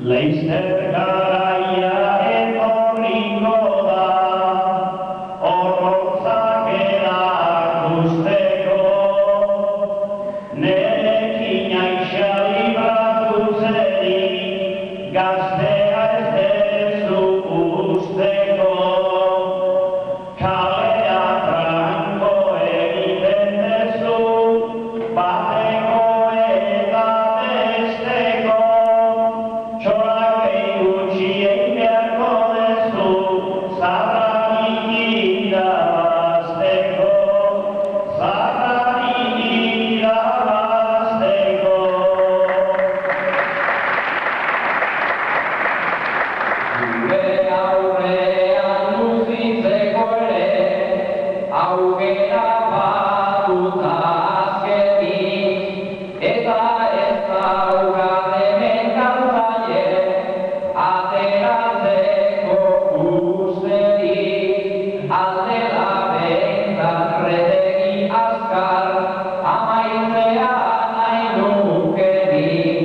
Laster garaia etorriko da, horrotzak erakusteko, nerekin aixa libratu zenik, gaztea ez dezu usteko, kalea franko egiten dezu, bateko eta besteko, txorak gutxi egin beharko dezu, zarrarik irabazteko, zarrarik irabazteko. Gure aurrean luzitzeko ere, aukera badut azkenik, eta ez daukate mentaltzaile, ateratzeko usterik, aldela behintzat retegi azkar, amaitzea nahi nukenik,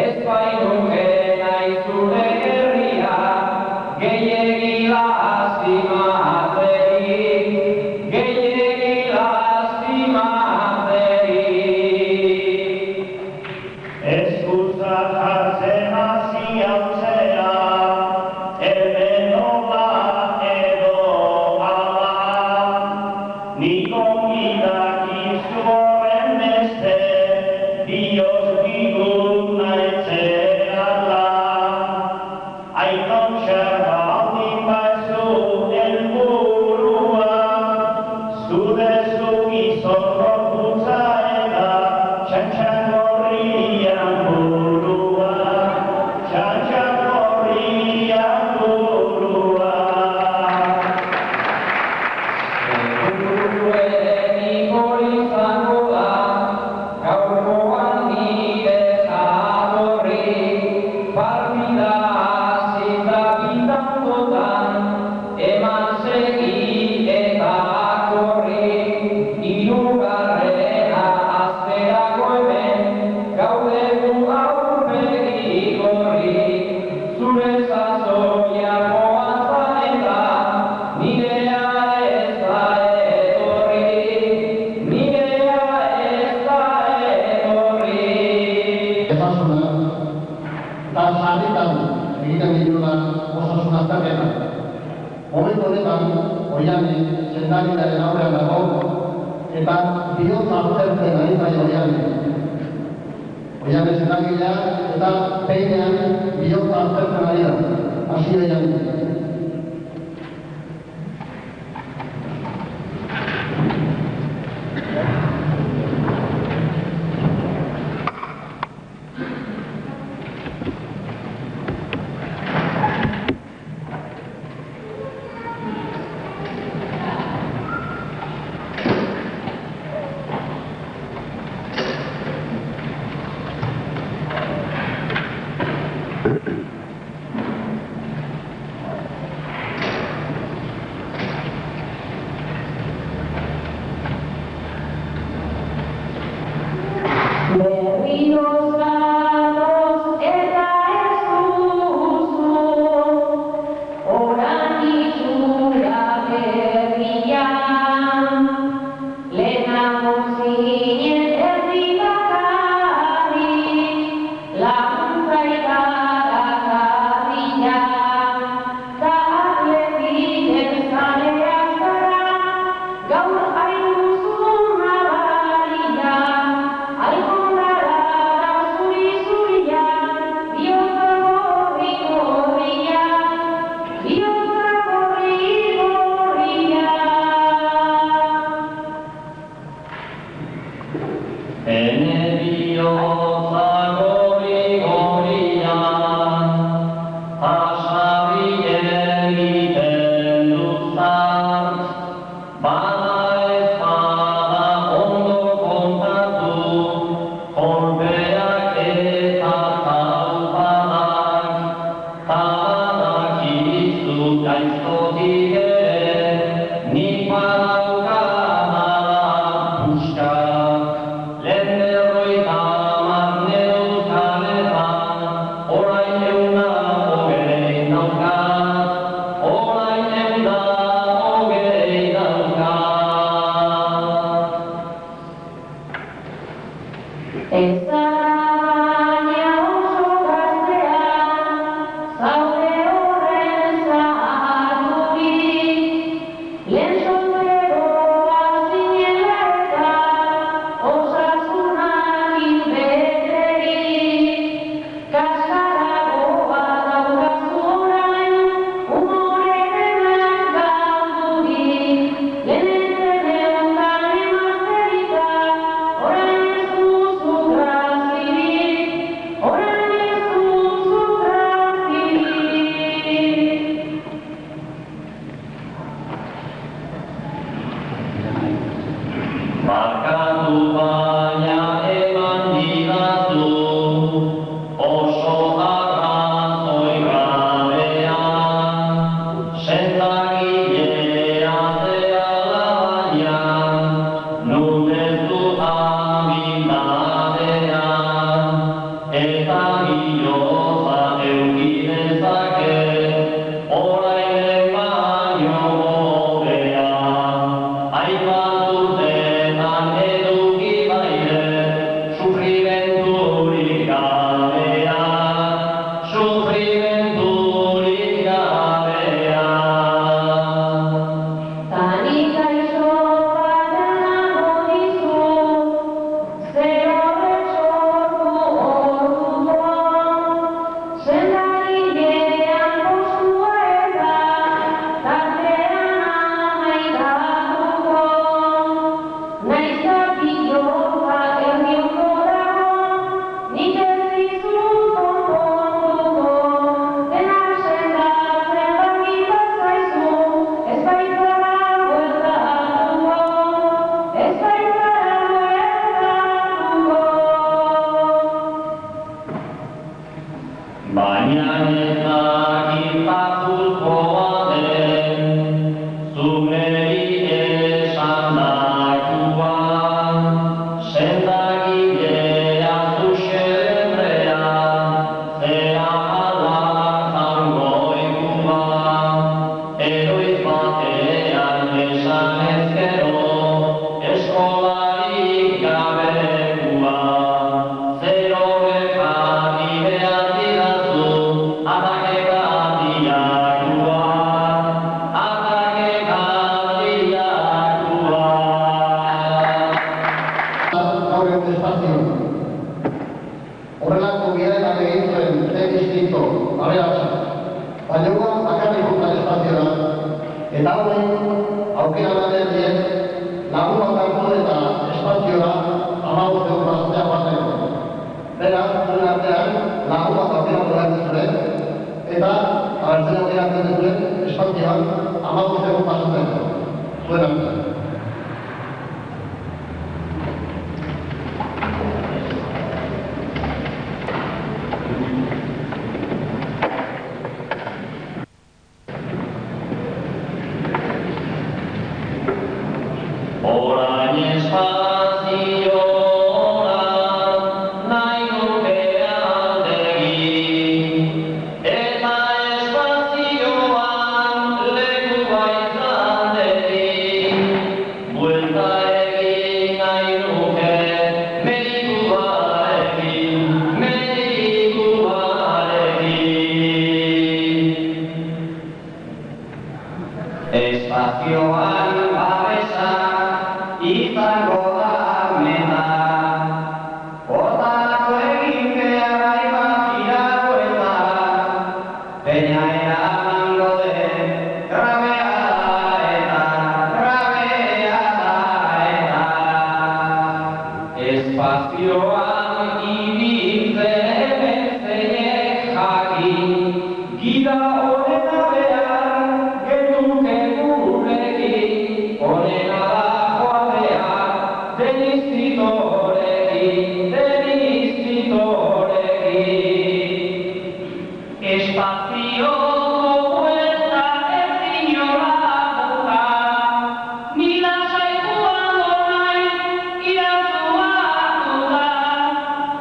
ez bainuke nahi zure herria, gehiegi lastimatzerik, gehiegi lastimatzerik. Eskuzat jartzen hasi hautzera, hemen nola edo ala, nik ongi dakizu horren beste, bihotz biguna etxerala. Aiton txarbaldin baizu helburua, zudezu gizon gorputza eta txantxan gorrian burua, txantxan gorrian burua. Segurueniko izango da, gaurkoan nire jatorri, partida hasita bitantotan, eman segi eta korri, hirugarrena azterako hemen, gaude gu aurpegi gorri, zure sasoia joan eta nirea ez da etorri, nirea ez da etorri. Etasuna, eta sarritan egiten ditula osasun azterketa. Momentu honetan, Oiane sendaginaren aurrean dago, eta bihotza aztertzen ari zaio Oiane. Oiane sendagilea eta peinean bihotza aztertzen ari da. Hasi Oiane. Berriro zatoz eta ez duzu, orain itxura berrian, lehenago zinen erdi bakarrik, laguntza ikaragarri.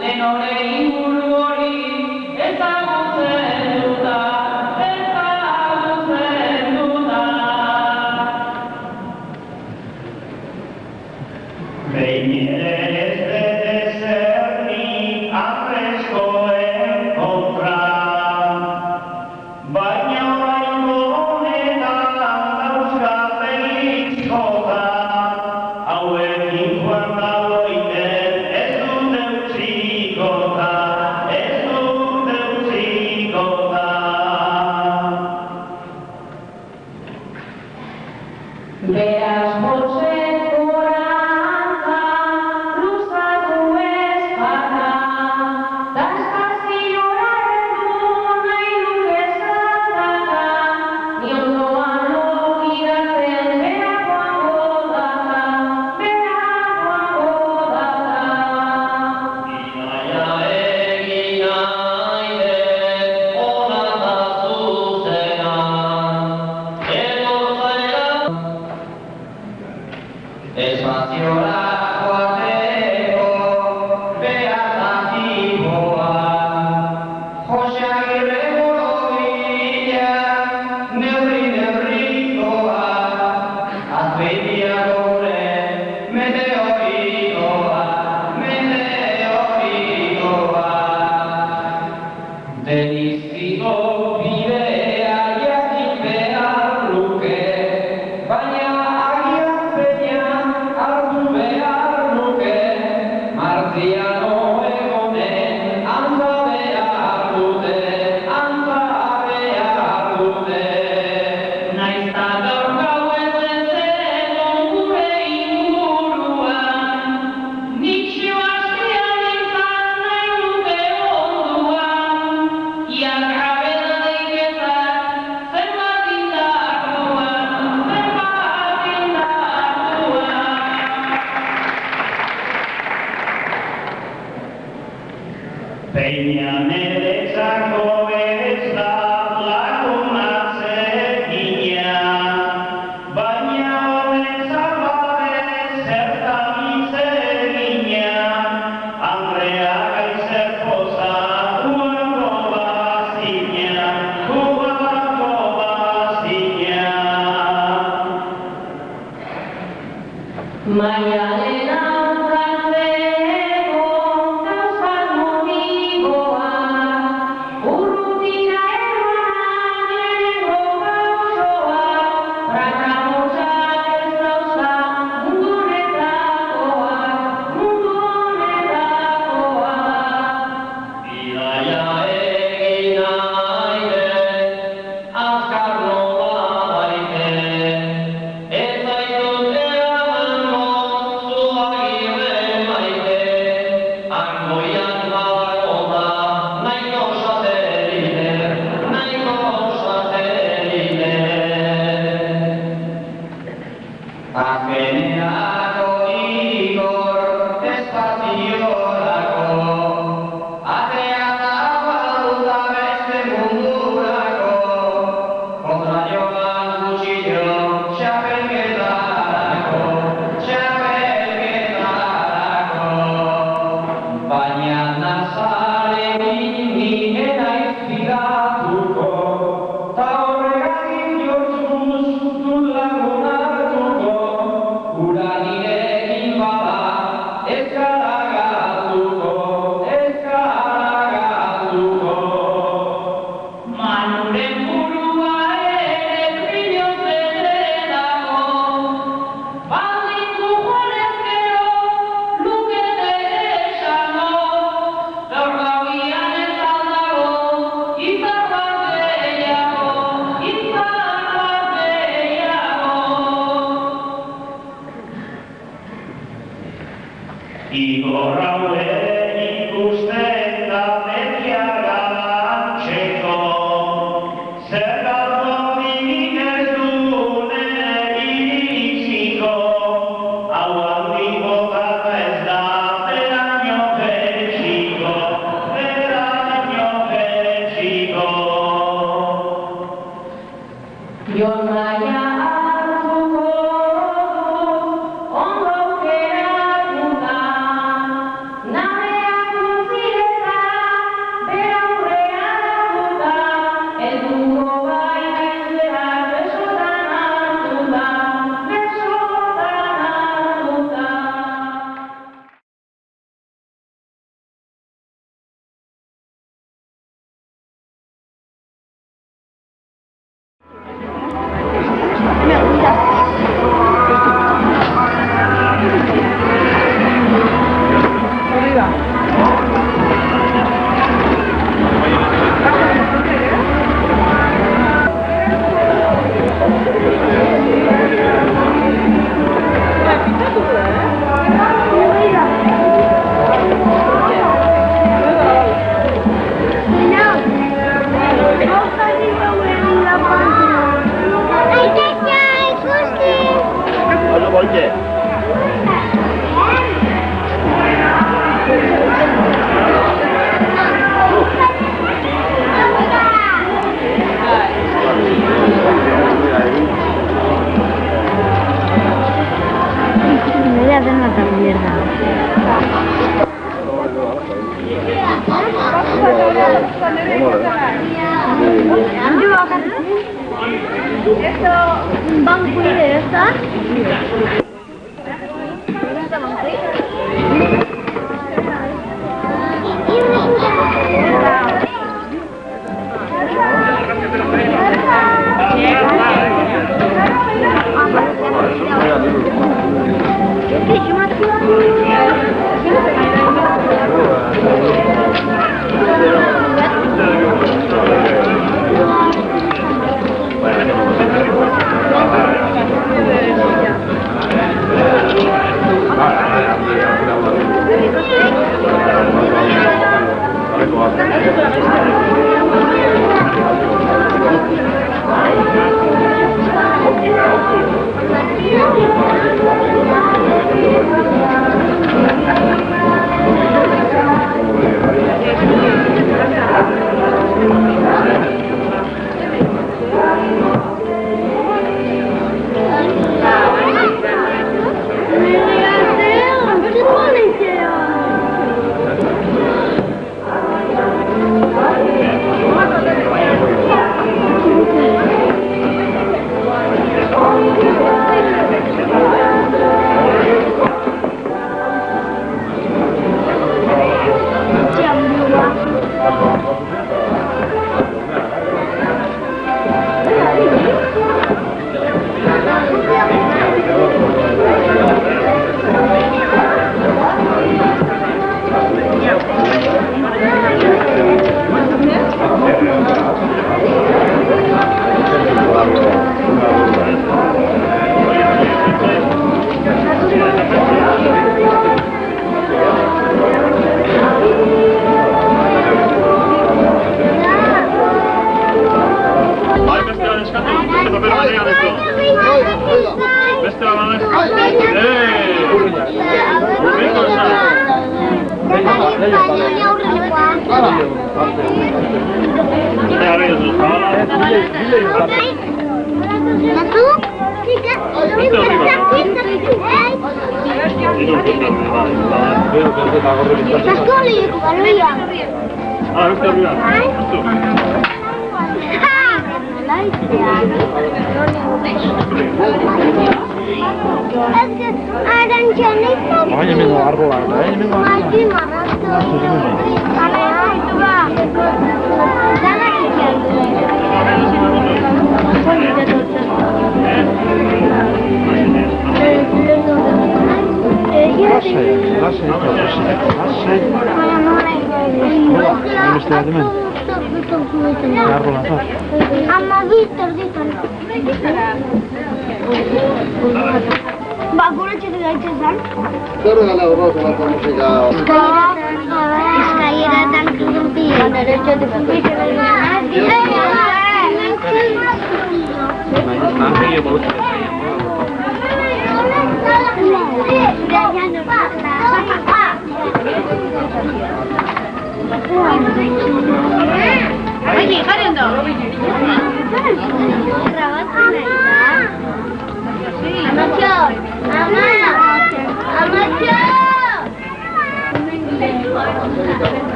Lenore inguru hori ezagutzen duta, eta Beniziko bidea jakin behar luke, baina agian zeinan hartu behar luke, Martziano egonen antza behar dute, antza behar dute. Naiz eta gaur gauez ez egon gure inguruan, nik xibaztian izan nahi nuke onduan, ian grabena diketak zenbat indartuan, zenbat indartuan. Peinan eretzako ez da lagunatzekina, baina honen zabare zertan itzegina, Andrea Gaizer poza kuarko bazina, kuarko bazina. Maialen aurratzeko gauzak motiboak, urrutina erroan lehenengo gauzoak, prakamotxak ez dauza mundu honetakoak, mundu honetakoak. Bidaia egin nahi dut, azkar nola baite, ez zaitut eramango zuagirre maite, argoian badago da nahiko satelite, nahiko satelite. Azkenerako Igor espaziorako, atea zabalduta beste mundurako, kontra joan gutxillo txapelketarako, txapelketarako. Baina Nazarekin ni ez naiz fidatuko, ta horregatik jortzuz dut lagun hartuko, hura nirekin bada ez gara galduko, ez gara galduko. Manuren burua ere brilloz bete dago, baldintzu joanez gero lukete esango, gaur gauian ez aldago, izar bat gehiago, izar bat gehiago. Igor haue ikusten da begiaratzeko, zer gauzotik ez dune iritsiko, hau handiko gata ez da beraino jaitsiko, beraino jaitsiko. Jon maila hartuko dut, ondo aukeratuta, nabeak utzileta, bera aurrean hartuta, helduko baitaizeak besotan hartuta, besotan hartuta. voy a hacer una tan mierda. ¿Esto van a cuidar de esta?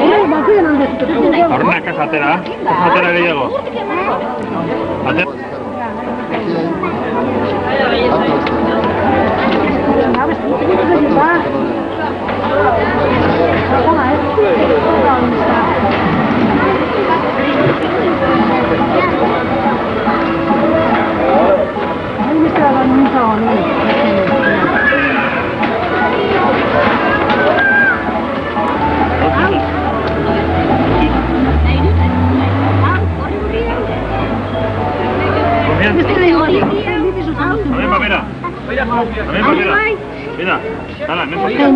Horrenak ez atera gehiago. Mira, hala, hemen pasea.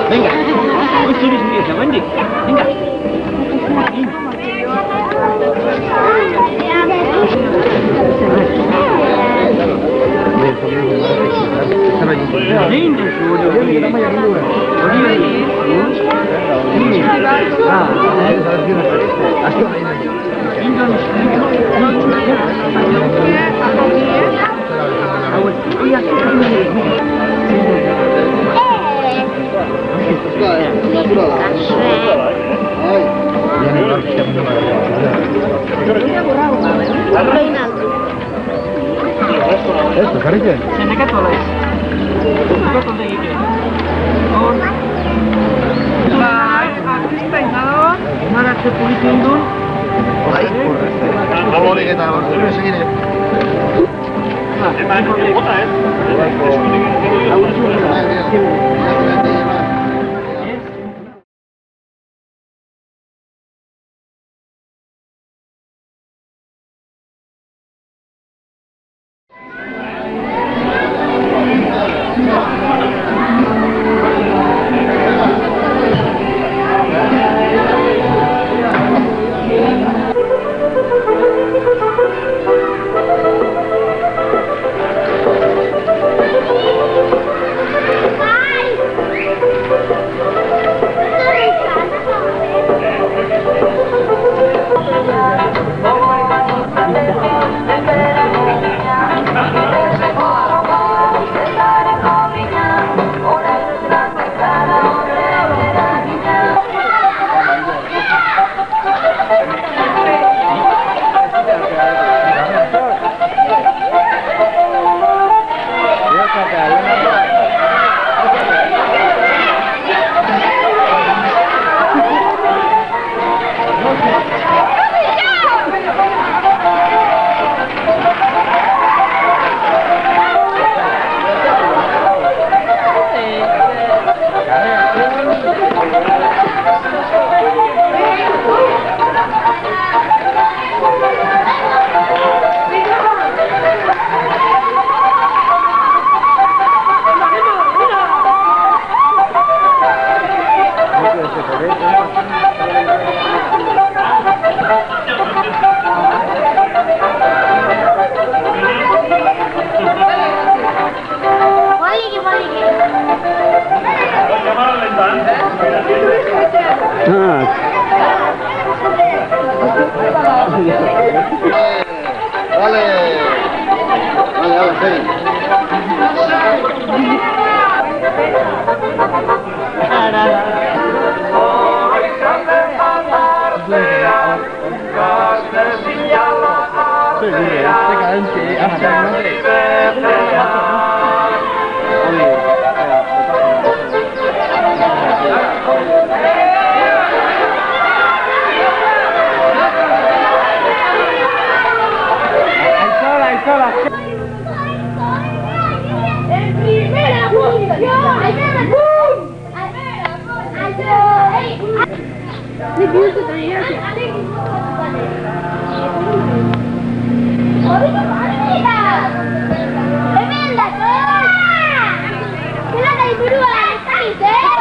Venga, hoy tienes mi hija, Wendy. Venga. Esto, cariño. Se me cae olaiz. Zuko konta egiten. Hor. Bai, artista izan maratze polizien duen. Bai, horrek eta horrek segire. Eman, bota, Hemen da! Zelan da iburua!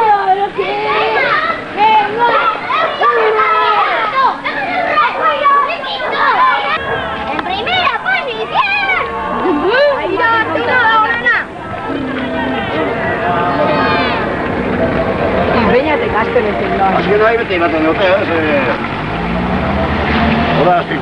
beti baten dute, Hola, sí.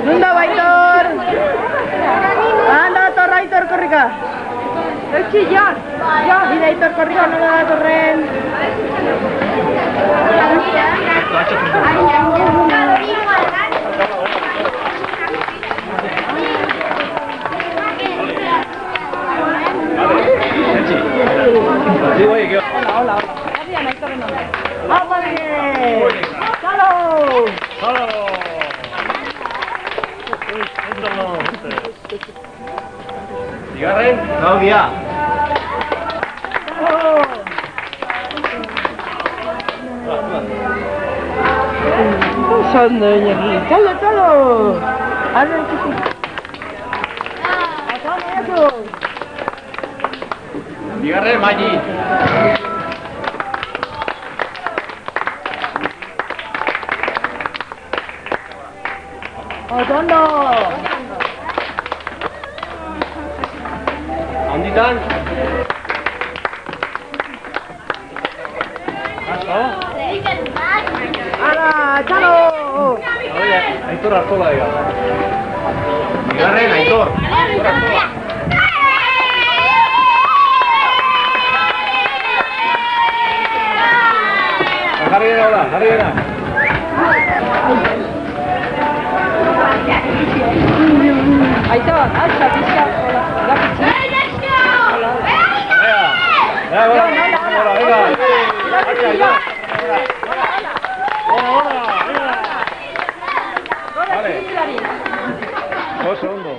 Nunda Baitor. Anda Tor Aitor korrika. Eutsi Jon. Jon Aitor korrika nola da torren. Hola. Herrian Aitorren nola. Apale. Halo. Bigarren, Claudia. Son de Iñaki. Talo. Arre ikusi. Bigarren, Maggi. Otondo. Handitan. Ala, txalo. Aitor Artola ega. Bigarren, Aitor. Aitor Artola. Jarri gara. Aitor, altza, pizka. Oso ondo.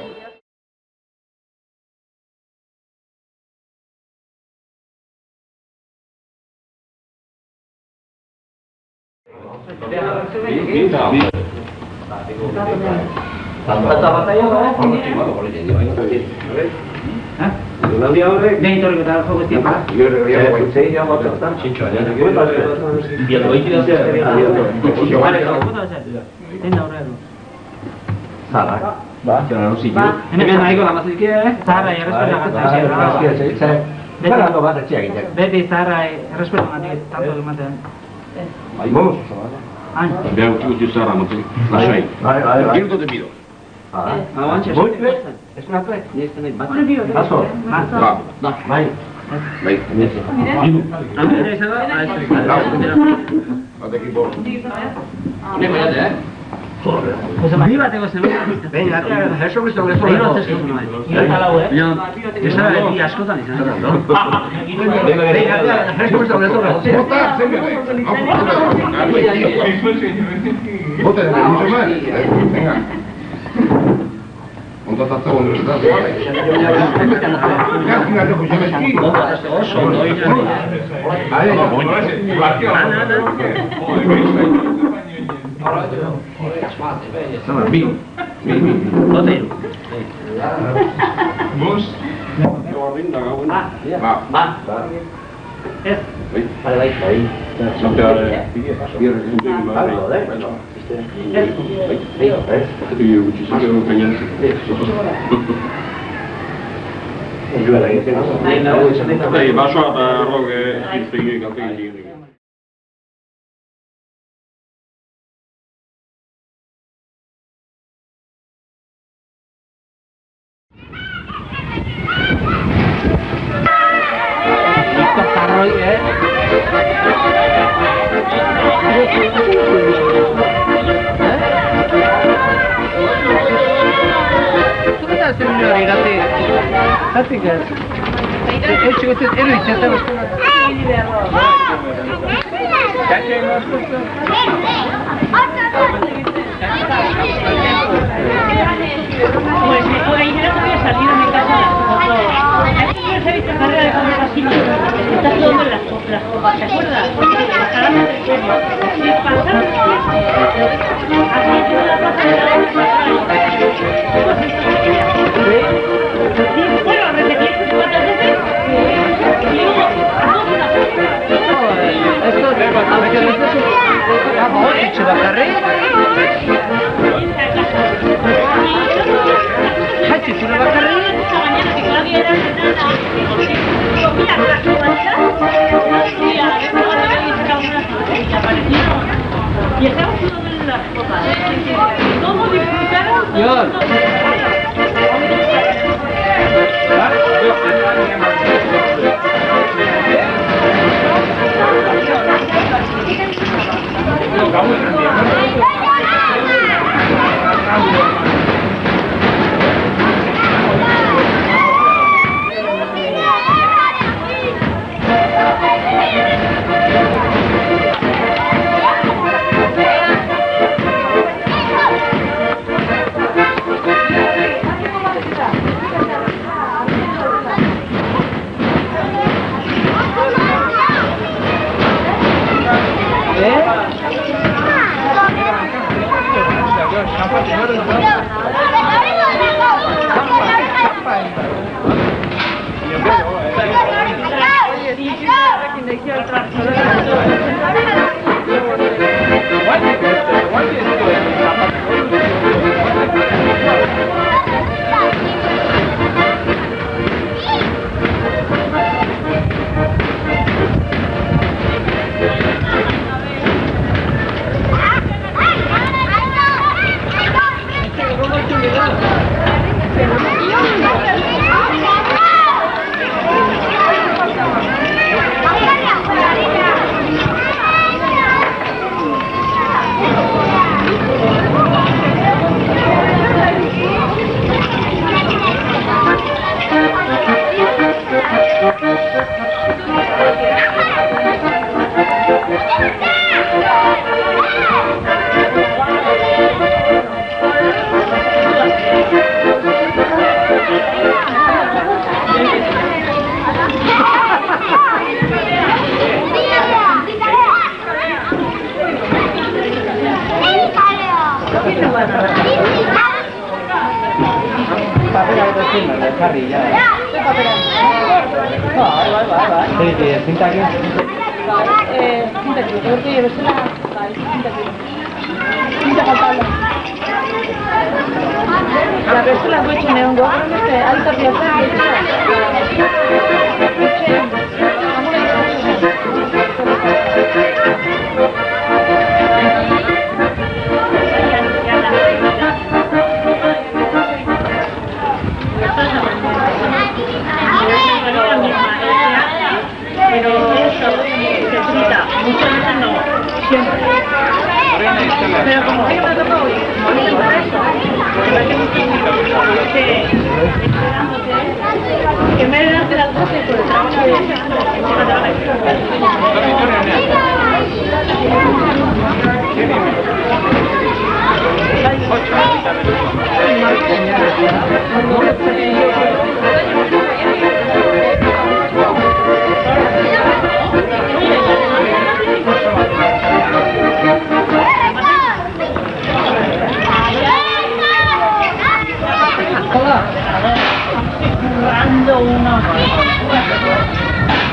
Hemen nahiko lamazizki, zaharra errespetu agatzen. Beti zaharra errespetu agatik tanto ematen. Vamos. Behar utzi zara, motel. Lasai. Giruto te pido. Muy bien. Es una fe. Paso. Bai. Ni bateko zen. Venga, eso que sobre eso. Yo esa de askotan izan. Venga, eso que sobre eso. Bota, mucho más. Venga. Ontatatza unibertsitate. Vale, bai. Zaptea, basoa eta arrok egin. Y estamos todos en las copas. ¿Cómo disfrutaron?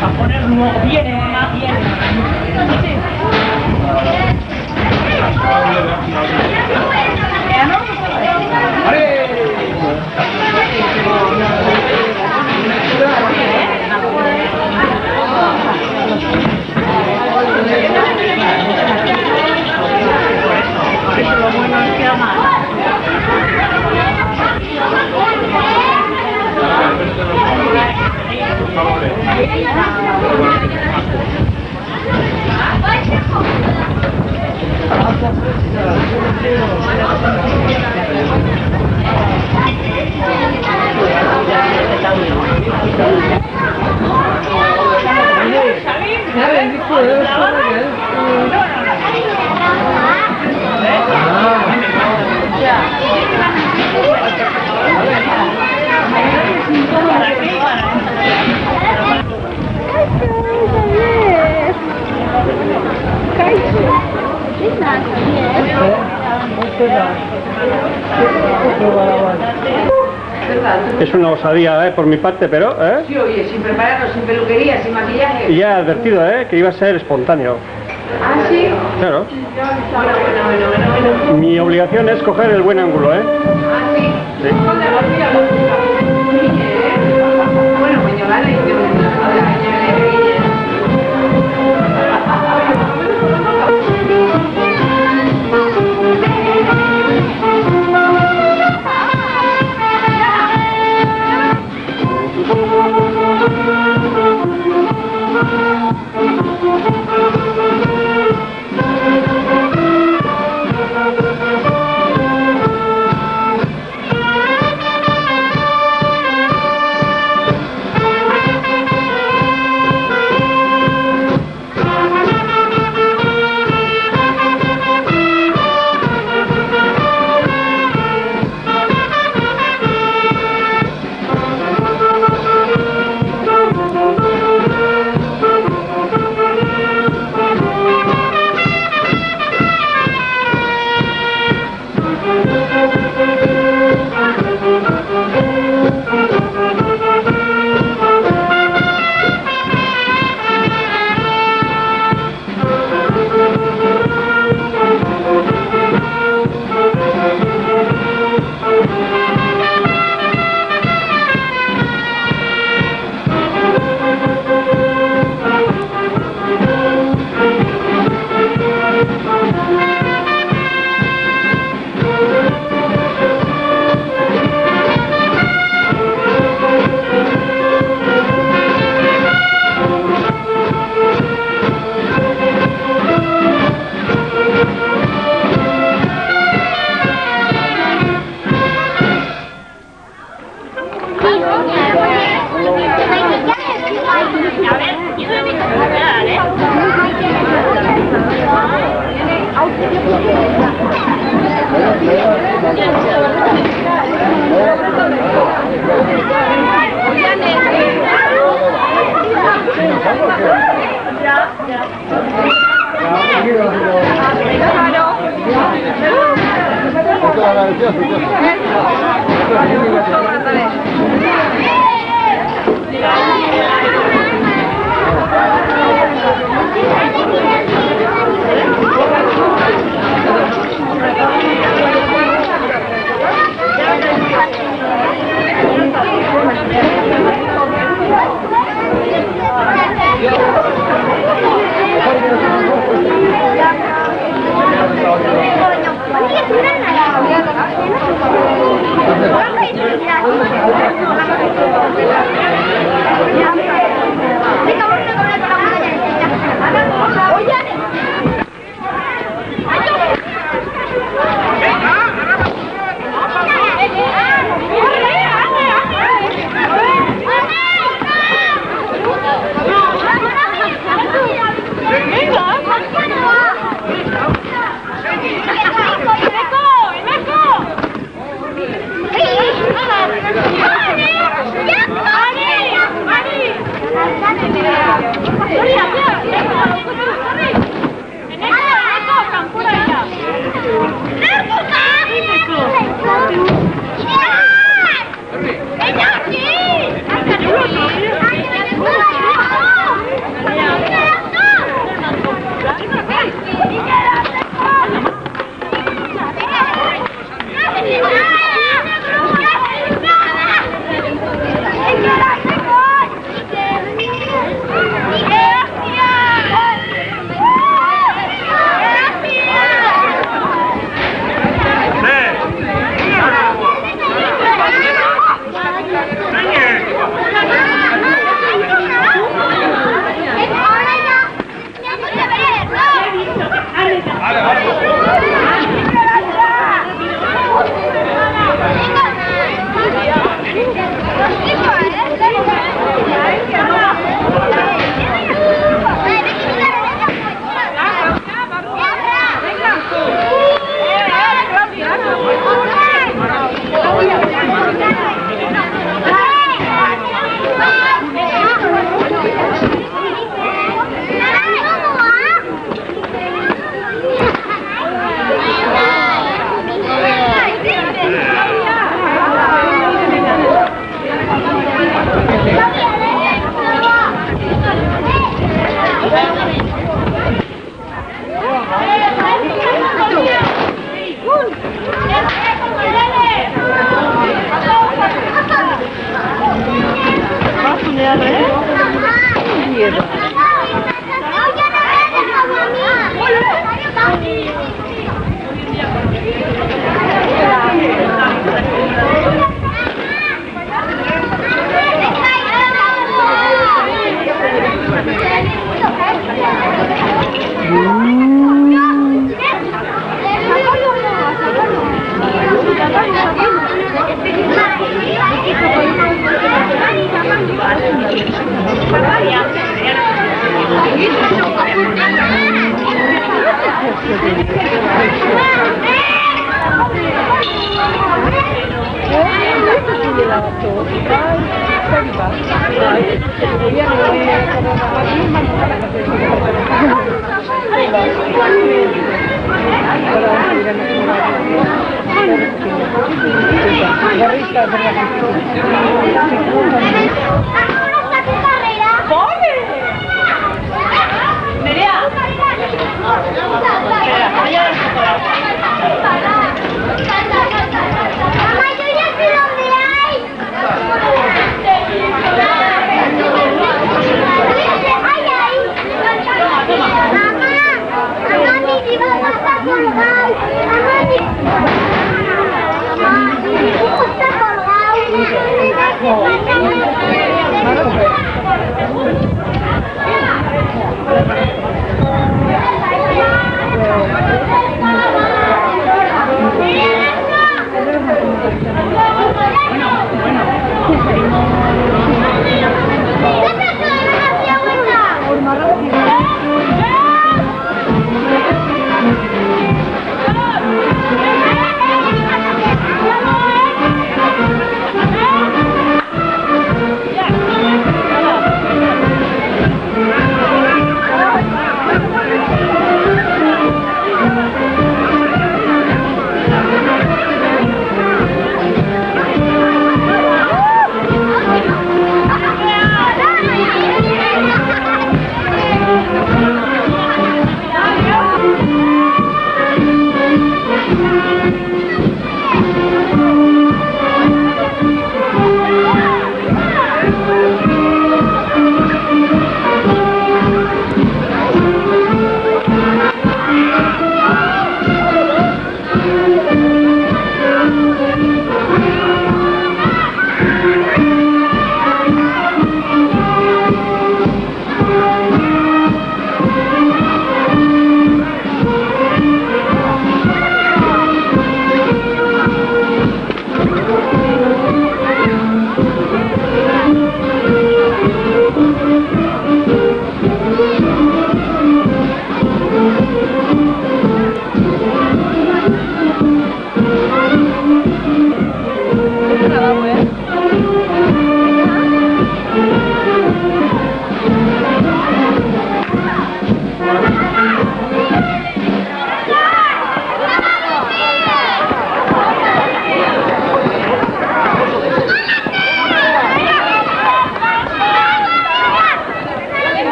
Para ponerlo bien Es una osadía, por mi parte, pero... Sí, oye, sin prepararnos, sin peluquería, sin maquillaje. Y ya he advertido, que iba a ser espontáneo. ¿Ah, sí? Claro. Bueno. Mi obligación es coger el buen ángulo, ¿Ah, sí? Sí. Bueno, Peñolana y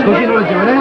Così non leggiamo,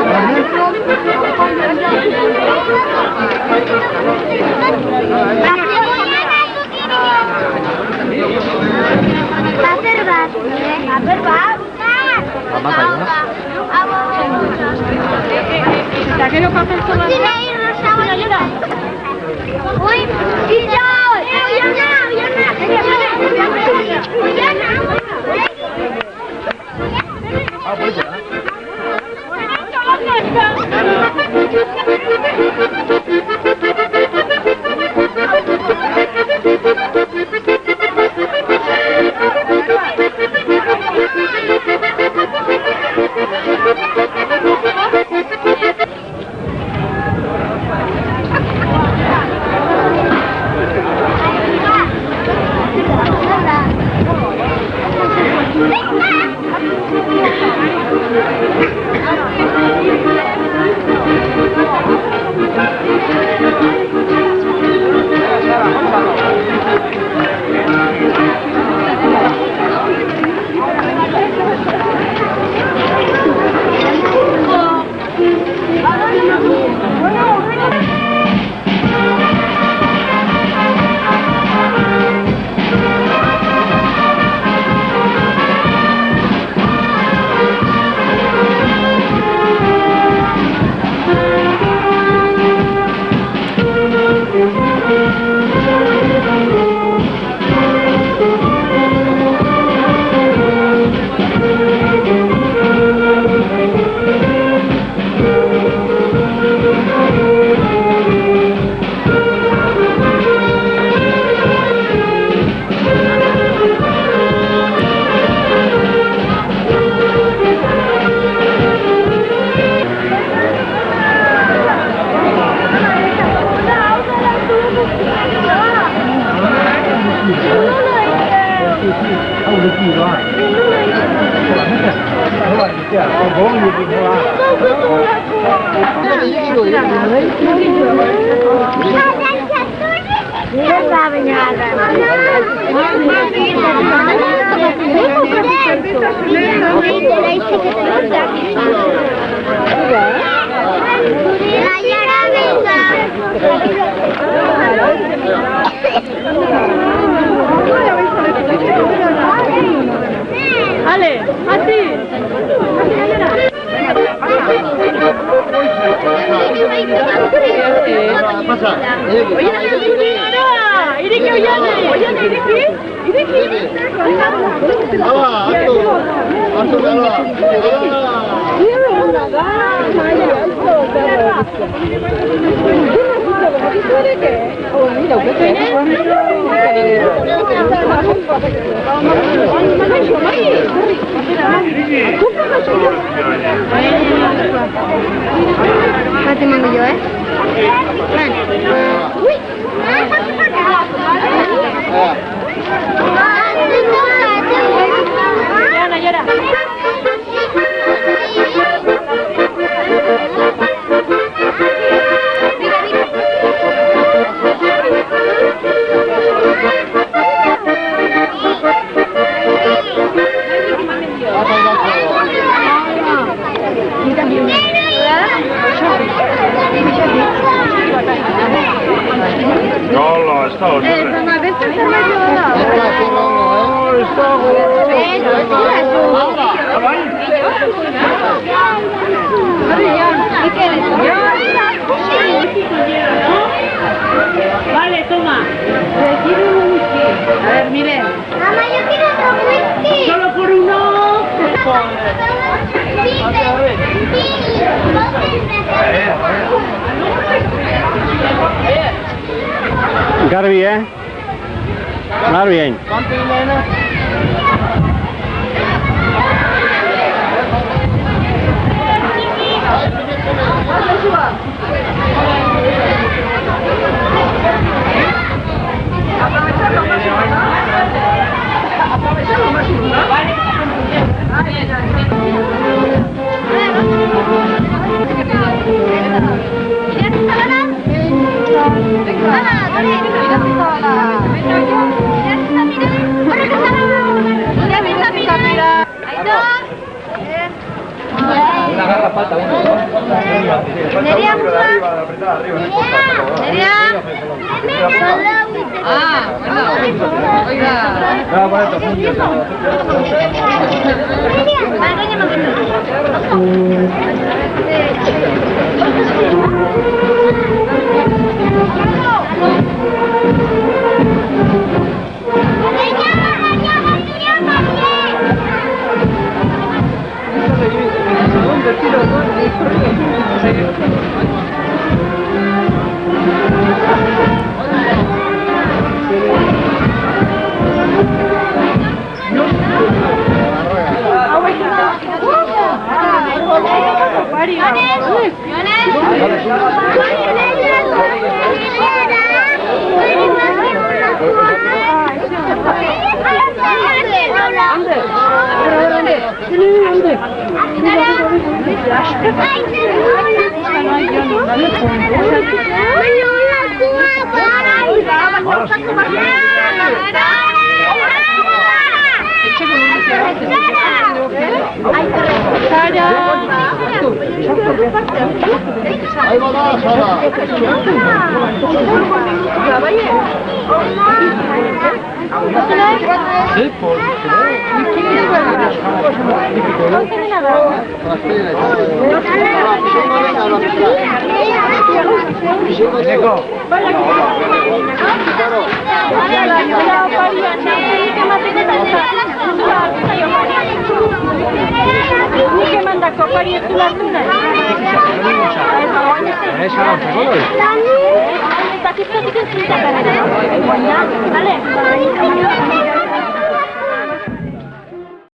Ale, así. Te mando yo, ¿eh? Uy. Llora, llora. Hola, está Vale, toma. A ver, miren. Mamá, yo quiero otro whisky. Solo por uno. Garbi, Garbi. Una garra falta uno. Nerea, Ahí va la Sara. Sí, Vale.